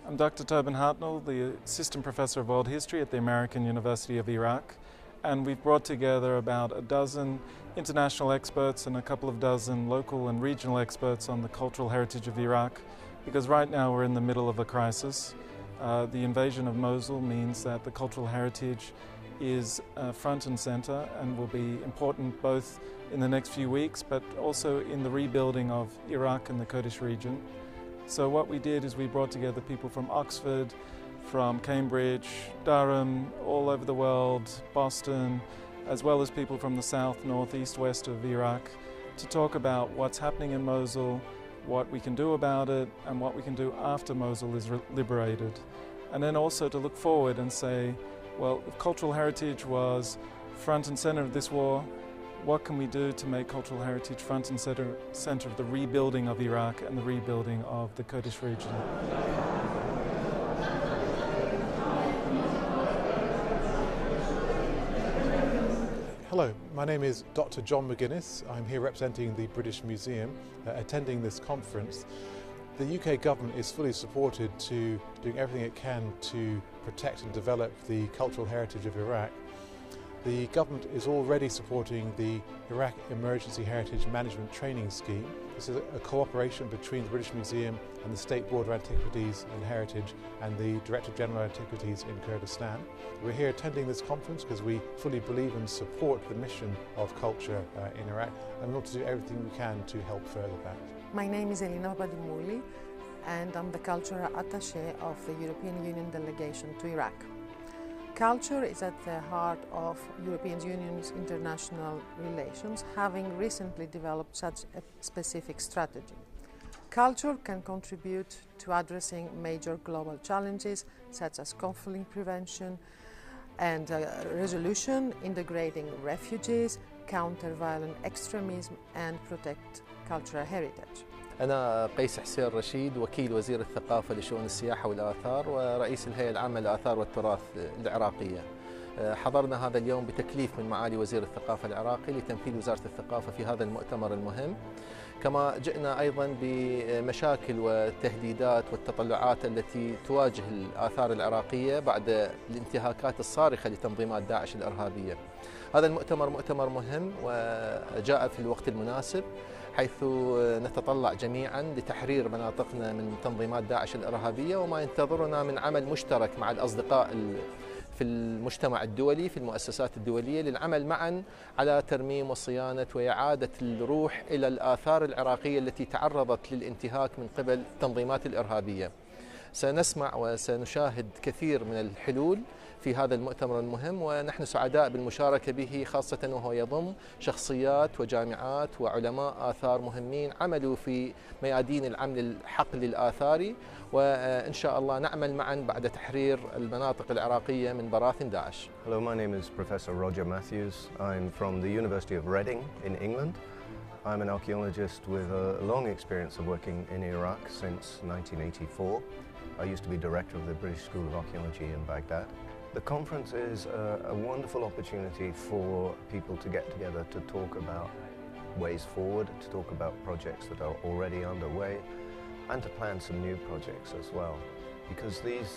I'm Dr. Tobin Hartnell, the Assistant Professor of World History at the American University of Iraq, and we've brought together about a dozen international experts and a couple of dozen local and regional experts on the cultural heritage of Iraq, because right now we're in the middle of a crisis. The invasion of Mosul means that the cultural heritage is front and center and will be important both in the next few weeks but also in the rebuilding of Iraq and the Kurdish region. So what we did is we brought together people from Oxford, from Cambridge, Durham, all over the world, Boston, as well as people from the south, north, east, west of Iraq to talk about what's happening in Mosul, what we can do about it, and what we can do after Mosul is liberated. And then also to look forward and say, well, if cultural heritage was front and center of this war, what can we do to make cultural heritage front and center of the rebuilding of Iraq and the rebuilding of the Kurdish region? Hello, my name is Dr. John MacGinnis. I'm here representing the British Museum, attending this conference. The UK government is fully supported to doing everything it can to protect and develop the cultural heritage of Iraq. The government is already supporting the Iraq Emergency Heritage Management Training Scheme. This is a cooperation between the British Museum and the State Board of Antiquities and Heritage and the Director General of Antiquities in Kurdistan. We're here attending this conference because we fully believe and support the mission of culture in Iraq, and we want to do everything we can to help further that. My name is Elina Papadimouli and I'm the Cultural Attaché of the European Union Delegation to Iraq. Culture is at the heart of European Union's international relations, having recently developed such a specific strategy. Culture can contribute to addressing major global challenges such as conflict prevention and resolution, integrating refugees, counter violent extremism and protect cultural heritage. أنا قيس حسين رشيد وكيل وزير الثقافة لشؤون السياحة والآثار ورئيس الهيئة العامة للآثار والتراث العراقية. حضرنا هذا اليوم بتكليف من معالي وزير الثقافة العراقي لتمثيل وزارة الثقافة في هذا المؤتمر المهم. كما جئنا أيضا بمشاكل والتهديدات والتطلعات التي تواجه الآثار العراقية بعد الانتهاكات الصارخة لتنظيمات داعش الإرهابية. هذا المؤتمر مؤتمر مهم وجاء في الوقت المناسب، حيث نتطلع جميعا لتحرير مناطقنا من تنظيمات داعش الإرهابية وما ينتظرنا من عمل مشترك مع الأصدقاء في المجتمع الدولي في المؤسسات الدولية للعمل معا على ترميم وصيانة وإعادة الروح إلى الآثار العراقية التي تعرضت للانتهاك من قبل التنظيمات الإرهابية. سنسمع وسنشاهد كثير من الحلول في هذا المؤتمر المهم، ونحن سعداء بالمشاركة به، خاصة وهو يضم شخصيات وجامعات وعلماء آثار مهمين عملوا في ميادين العمل الحقل الآثاري، وإن شاء الله نعمل معا بعد تحرير المناطق العراقية من براثن داعش. Hello, my name is Professor Roger Matthews. I'm from the University of Reading in England. I'm an archaeologist with a long experience of working in Iraq since 1984. I used to be director of the British School of Archaeology in Baghdad. The conference is a wonderful opportunity for people to get together to talk about ways forward, to talk about projects that are already underway, and to plan some new projects as well. Because these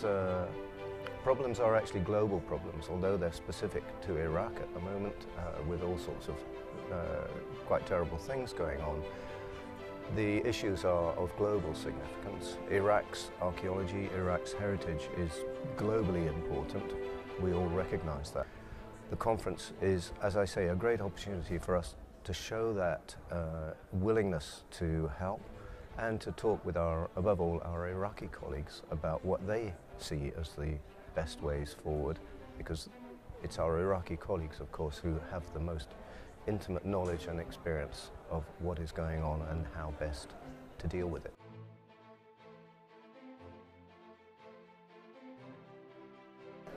problems are actually global problems, although they're specific to Iraq at the moment, with all sorts of quite terrible things going on. The issues are of global significance. Iraq's archaeology, Iraq's heritage is globally important. We all recognize that. The conference is, as I say, a great opportunity for us to show that willingness to help and to talk with above all, our Iraqi colleagues about what they see as the best ways forward, because it's our Iraqi colleagues, of course, who have the most intimate knowledge and experience of what is going on and how best to deal with it.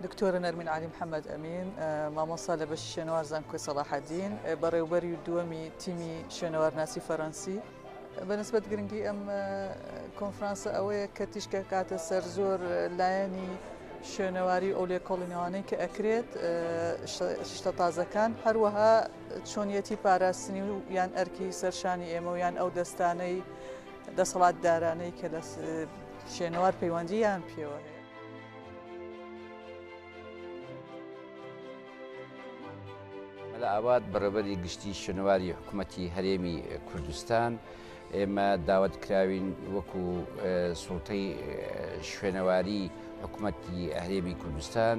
دكتورة نرمين علي محمد أمين مامۆستا لە بەشی شوێنەوار زانکۆی سەلاحەدین بەڕێوەبەری دووەمی تیمی شوێنەوارناسی فەڕەنسی. بەنسبەت گرنگی ئەم کۆنفرانسە ئەوەیە کە تیشکە کاتە سەر زۆر لایەنی شوێنەواری ئەو لێکۆڵینەوانەی کە ئەکرێت شتە تازەکان، هەروەها چۆنیەتی پاراستنی و یان ئەرکی سەرشانی ئێمە و یان ئەو دەستانەی دەسەڵاتدارانەی کە لە شێنەوار پەیوەندیان پێوە هەیە. مەلا ئاوات بەڕێوەبەری گشتی شوێنەواری حکوومەتی هەرێمی کوردستان ئێمە داوەتکراوین وەکو سوڵتەی شوێنەواری حکوومەتی هەرێمی کوردستان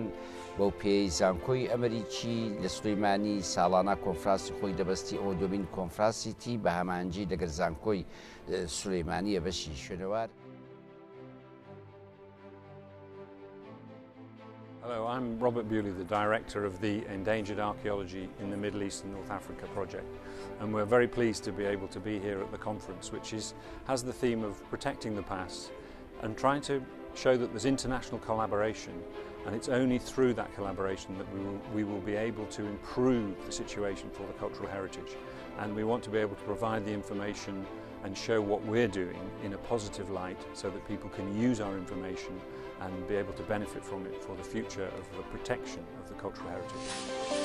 بەو پێی زانکۆی ئەمریکی لە سولەیمانی ساڵانە کۆنفراسی خۆی دەبەستی ئەوە دومین کۆنفراسیتی بە هەمانجی لەگەر زانکۆی سولەیمانیە بەشی شوێنەوار. Hello, I'm Robert Bewley, the director of the Endangered Archaeology in the Middle East and North Africa project, and we're very pleased to be able to be here at the conference, which has the theme of protecting the past and trying to show that there's international collaboration, and it's only through that collaboration that we will be able to improve the situation for the cultural heritage, and we want to be able to provide the information and show what we're doing in a positive light so that people can use our information and be able to benefit from it for the future of the protection of the cultural heritage.